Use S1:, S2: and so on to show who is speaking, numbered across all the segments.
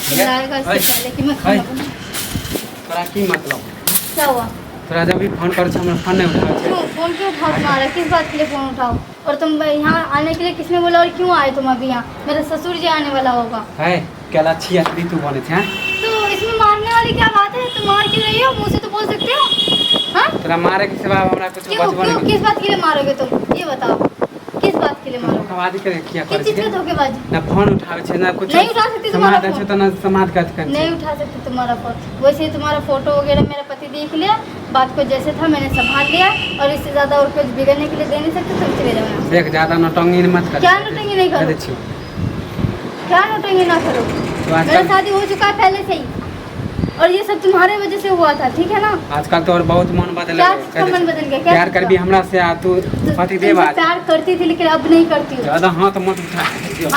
S1: चिल्लाएगा इससे पहले कि मैं खाना बनाऊं।
S2: तोरा की मतलब
S1: क्या हुआ?
S2: तोरा जब भी फोन कर हमरा फोन नहीं उठावे
S1: क्यों फोन क्यों उठाओ तुम्हारा? किस बात के लिए फोन उठाओ? और तुम यहाँ आने के लिए किसने बोला और क्यों आए तुम अभी यहाँ? मेरा ससुर जी आने वाला होगा।
S2: है केला छी असली तू बने थे
S1: तो इसमें मारने वाली क्या बात है? तुम मार क्यों रही हो? मुँह से तो बोल सकते हो। हाँ
S2: तेरा मारे के सिवा हमरा कुछ
S1: क्यों
S2: बचबो
S1: क्यों
S2: नहीं।
S1: किस बात के लिए मारोगे तुम? ये बताओ किस बात के लिए मारोगे?
S2: धोखेबाजी करे किया
S1: किस
S2: करे
S1: चीज़ का
S2: छी
S1: धोखेबाजी?
S2: ना फोन उठावे छे ना कुछ
S1: नहीं उठा सकती तुम्हारा
S2: समाज
S1: फोन।
S2: तो ना समाज का कर
S1: नहीं उठा सकती तुम्हारा फोन। वैसे ही तुम्हारा फोटो वगैरह मेरा पति देख लिया, बात को जैसे था मैंने संभाल लिया, और इससे ज्यादा और कुछ बिगड़ने के लिए दे नहीं सकते। तुम चले जाओ यहाँ से।
S2: देख ज्यादा नौटंगी मत कर।
S1: क्या नौटंगी नहीं करो? क्या नौटंगी ना करो? मेरा शादी हो चुका है पहले से ही, और ये सब तुम्हारे वजह से हुआ था, ठीक है ना?
S2: आजकल तो और बहुत मन बदल
S1: क्या चीज़ का मन बदल गया? क्या
S2: प्यार कर भी हमरा से आ तू पति देव आज
S1: प्यार करती थी लेकिन अब नहीं करती हूँ।
S2: ज्यादा हाथ मत उठा।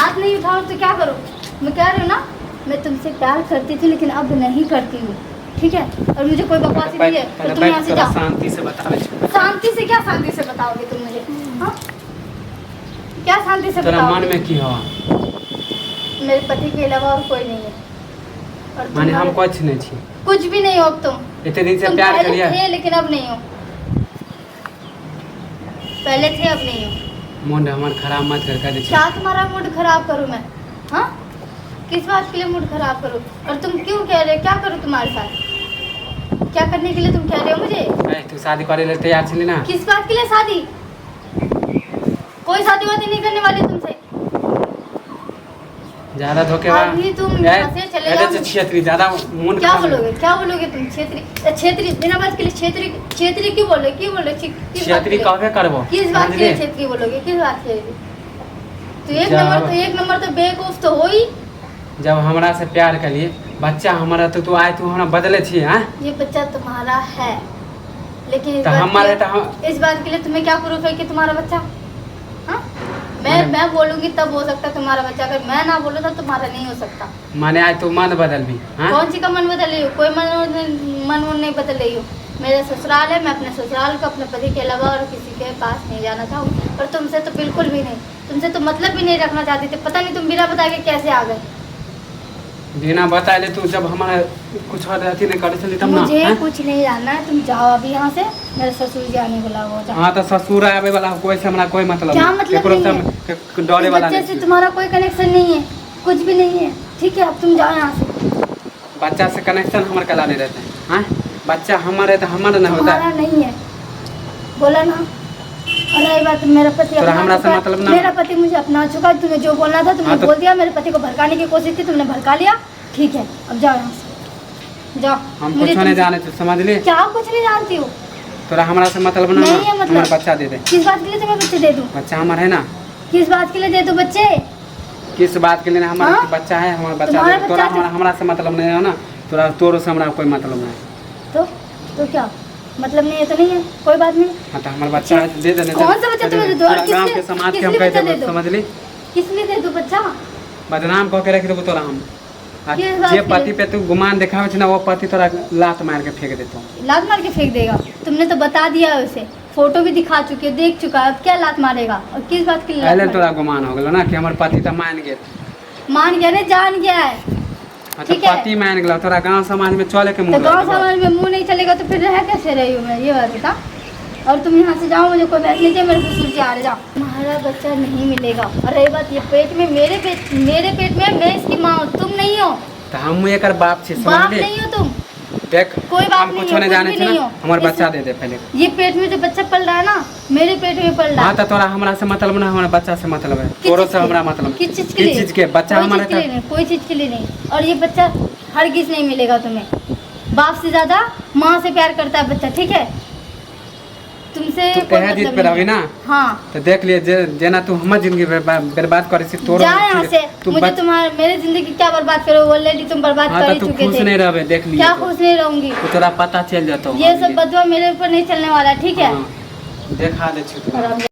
S1: हाथ नहीं उठाओ तो क्या करो? मैं कह रही हूँ ना, मैं तुमसे प्यार करती थी लेकिन अब नहीं करती हूँ, ठीक है? और मुझे कोई बकवास नहीं है तो तुम यहाँ से जाओ।
S2: शांति से बतावे
S1: शांति से क्या शांति से बताओगे तुम मुझे? हाँ क्या शांति से
S2: तेरा मन
S1: बताओगे?
S2: में की हो
S1: मेरे पति के अलावा और कोई नहीं है। और
S2: माने हम
S1: तुम्हारे-
S2: कुछ नहीं छी
S1: कुछ भी नहीं हो अब तुम।
S2: इतने दिन से
S1: तुम
S2: प्यार
S1: पहले
S2: करिया
S1: थे लेकिन अब नहीं हो। पहले थे अब नहीं हो।
S2: मूड हमार खराब मत कर दे
S1: क्या तुम्हारा मूड खराब करूं मैं? हाँ किस बात के लिए मूड खराब करूं? और तुम क्यों कह रहे हो? क्या करूं तुम्हारे साथ? क्या करने के लिए तुम कह रहे हो मुझे?
S2: तू शादी करे ले तैयार छली ना।
S1: किस बात के लिए शादी? कोई शादी वादी नहीं करने वाली तुमसे।
S2: ज्यादा धोखेबाज
S1: अभी तुम यहाँ से चले जाओ।
S2: क्षेत्री ज्यादा मूड
S1: क्या बोलोगे? क्या बोलोगे तुम? क्षेत्री बिना बात के लिए क्षेत्री क्यों बोलोगे? क्यों बोलोगे?
S2: क्षेत्री कहबे करबो
S1: किस बात के लिए क्षेत्री बोलोगे? किस बात के लिए? तो एक नंबर तो बेवकूफ तो हो ही।
S2: जब हमरा से प्यार करिए बच्चा हमारा तो तू आए तू हमरा बदले छी हां।
S1: ये बच्चा तुम्हारा है लेकिन इस बात के लिए तुम्हें क्या प्रूफ है कि तुम्हारा बच्चा? हाँ मैं बोलूंगी तब हो सकता है तुम्हारा बच्चा, अगर मैं ना बोलूँ तो तुम्हारा नहीं हो सकता।
S2: माने आज तू मन बदल भी हां।
S1: कौन सी का मन बदल रही हो? कोई मन नहीं बदल रही हो। मेरा ससुराल है, मैं अपने ससुराल को अपने पति के अलावा और किसी के पास नहीं जाना चाहूँगी। और तुमसे तो बिल्कुल भी नहीं, तुमसे तो मतलब भी नहीं रखना चाहती थी। पता नहीं तुम बिना बताए के कैसे आ गए।
S2: बिना बताए ले तू जब हमारा कुछ और अथी नहीं करे चली तब ना।
S1: मुझे कुछ नहीं जानना है, तुम जाओ अभी यहाँ से। मेरे ससुर जी आने वाला हो जाओ।
S2: हाँ तो ससुर आवे वाला कोई से हमरा कोई मतलब
S1: क्या
S2: नहीं।
S1: मतलब
S2: एकरो
S1: नहीं है?
S2: से डरे वाला
S1: बच्चे से
S2: नहीं।
S1: तुम्हारा कोई कनेक्शन नहीं है, कुछ भी नहीं है, ठीक है? अब तुम जाओ यहाँ से।
S2: बच्चा से कनेक्शन हमारे कला नहीं रहते हैं हाँ? बच्चा हमारे तो हमारा नहीं होता
S1: तुम्हारा नहीं है, बोला ना। और रही बात मेरा पति
S2: तोरा
S1: अपना
S2: हमरा से
S1: चुका है।
S2: मतलब ना।
S1: मेरा पति मुझे अपना चुका है। तुम्हें जो बोलना था तुमने
S2: हाँ तो-
S1: बोल दिया। मेरे पति को भड़काने की कोशिश की, तुमने भड़का लिया, ठीक है? अब जाओ यहाँ से, जाओ।
S2: हम
S1: मुझे
S2: कुछ नहीं जाने तू समझ ले।
S1: क्या कुछ नहीं जानती हो?
S2: तोरा हमरा से मतलब ना।
S1: नहीं है मतलब।
S2: हमारा बच्चा दे दे।
S1: किस बात के लिए तुम्हें बच्चे दे दूँ?
S2: बच्चा हमारा है ना।
S1: किस बात के लिए दे दूँ बच्चे?
S2: किस बात के लिए हमारा
S1: हाँ?
S2: बच्चा है हमारा बच्चा
S1: तुम्हारा
S2: दे। तोरा
S1: बच्चा
S2: हमरा से मतलब नहीं है ना। तोरो से हमरा कोई मतलब नहीं।
S1: तो क्या मतलब नहीं है? तो नहीं है, कोई बात नहीं।
S2: हाँ तो हमारा बच्चा है दे देने।
S1: कौन सा बच्चा तुम्हें दे दूँ? और
S2: गाँव के समाज के हम
S1: किस लिए
S2: कहते
S1: बच्चा दे दूँ?
S2: समझ ली।
S1: किस लिए दे दूँ बच्चा?
S2: बदनाम कह के रख देबो तोरा हम। आ
S1: किस बात
S2: जे
S1: के
S2: पति
S1: लिए?
S2: पे तू गुमान दिखावे छ ना वो पति तोरा लात मार के फेंक देतो।
S1: लात मार के फेंक देगा? तुमने तो बता दिया है उसे, फोटो भी दिखा चुके हो, देख चुका है। अब क्या लात मारेगा? और किस बात के लिए लात
S2: पहले
S1: मारेगा?
S2: तोरा गुमान हो गेलो ना कि हमर पति तो मान गेल।
S1: मान गया ना, जान गया है।
S2: हाँ तो
S1: ठीक है।
S2: पति मान गेलो तोरा गांव समाज में चले के
S1: तो
S2: मुंह
S1: गाँव समाज में मुंह नहीं चलेगा तो फिर रह कैसे रही हूँ मैं? ये बात बता। और तुम यहाँ से जाओ, मुझे कोई बैठ नहीं चाहिए। मेरे ससुर जी आ रहे, जाओ। तुम्हारा बच्चा नहीं मिलेगा। और रही बात ये पेट में, मेरे पेट में मैं इसकी माँ हूँ, तुम नहीं हो।
S2: तो हम एकर बाप छी
S1: बाप
S2: समझ ले।
S1: नहीं हो तुम।
S2: देख
S1: कोई बात
S2: हम
S1: नहीं
S2: कुछ
S1: है,
S2: नहीं
S1: कुछ
S2: जाने
S1: भी
S2: छी
S1: नहीं
S2: ना।
S1: हो।
S2: हमर
S1: इस-
S2: बच्चा दे दे पहले।
S1: ये पेट में जो बच्चा पल रहा है ना, मेरे पेट में पल रहा
S2: हाँ
S1: है।
S2: तो तोरा हमरा से मतलब ना, हमारा बच्चा से मतलब है।
S1: किस
S2: तोरो
S1: चीज़
S2: से
S1: के?
S2: हमरा मतलब है।
S1: किस चीज़ के लिए?
S2: किस चीज के? बच्चा
S1: कोई
S2: हमारा
S1: चीज़ के लिए नहीं, कोई चीज़ के लिए नहीं। और ये बच्चा हरगिज़ नहीं मिलेगा तुम्हें। बाप से ज्यादा माँ से प्यार करता है बच्चा, ठीक है? तुमसे
S2: तू
S1: कोई
S2: कहे जीत
S1: मतलब
S2: पे
S1: नहीं
S2: रही ना।
S1: है। हाँ
S2: तो देख लिए जेना तू हमर जिंदगी बर्बाद करे छी तोरो।
S1: जा यहाँ से।
S2: तू
S1: मुझे तुम्हारे मेरे जिंदगी क्या बर्बाद करो? ऑलरेडी तुम बर्बाद
S2: हाँ
S1: कर
S2: तो
S1: ही
S2: तू
S1: चुके
S2: खुश
S1: थे।
S2: नहीं रहबे देख लिए।
S1: क्या खुश नहीं रहूंगी?
S2: तो तोरा पता चल जाता।
S1: ये सब बदवा मेरे ऊपर नहीं चलने वाला, ठीक है?
S2: देखा दे छी तू।
S1: और अब